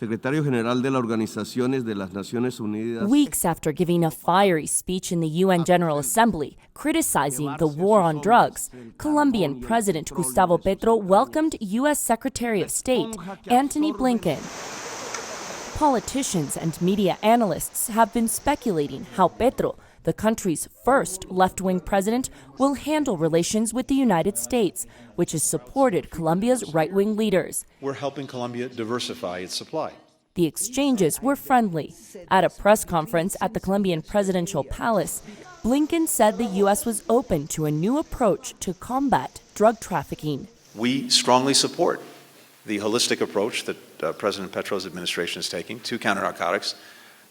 secretario general de las Organizaciones de las Naciones Unidas. Weeks after giving a fiery speech in the UN General Assembly criticizing the war on drugs, Colombian President Gustavo Petro welcomed U.S. Secretary of State Antony Blinken. Politicians and media analysts have been speculating how Petro, the country's first left-wing president, will handle relations with the United States, which has supported Colombia's right-wing leaders. We're helping Colombia diversify its supply. The exchanges were friendly. At a press conference at the Colombian presidential palace, Blinken said the U.S. was open to a new approach to combat drug trafficking. We strongly support the holistic approach that President Petro's administration is taking to counter-narcotics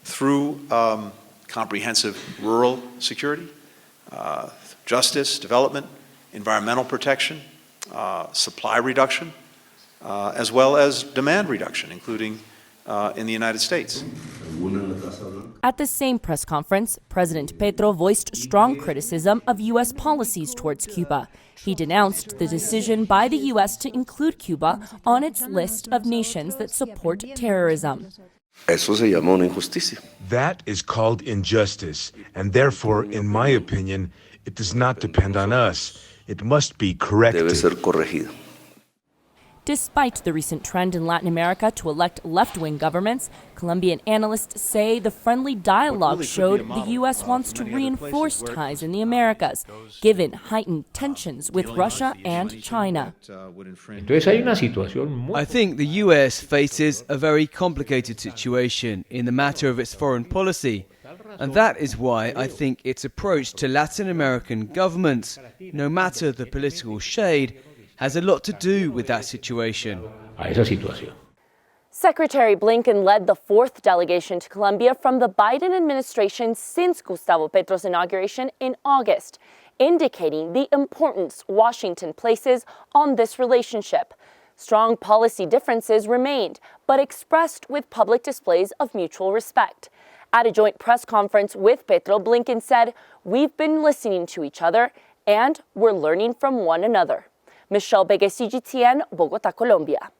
through comprehensive rural security, justice, development, environmental protection, supply reduction, as well as demand reduction, including in the United States. At the same press conference, President Petro voiced strong criticism of U.S. policies towards Cuba. He denounced the decision by the U.S. to include Cuba on its list of nations that support terrorism. Eso se llama una injusticia. That is called injustice, and therefore, in my opinion, it does not depend on us. It must be corrected. Debe ser corregido. Despite the recent trend in Latin America to elect left-wing governments, Colombian analysts say the friendly dialogue showed the U.S. wants to reinforce ties in the Americas, given heightened tensions with Russia and China. I think the U.S. faces a very complicated situation in the matter of its foreign policy. And that is why I think its approach to Latin American governments, no matter the political shade, has a lot to do with that situation. Secretary Blinken led the fourth delegation to Colombia from the Biden administration since Gustavo Petro's inauguration in August, indicating the importance Washington places on this relationship. Strong policy differences remained, but expressed with public displays of mutual respect. At a joint press conference with Petro, Blinken said, "We've been listening to each other and we're learning from one another." Michelle Begue, CGTN, Bogota, Colombia.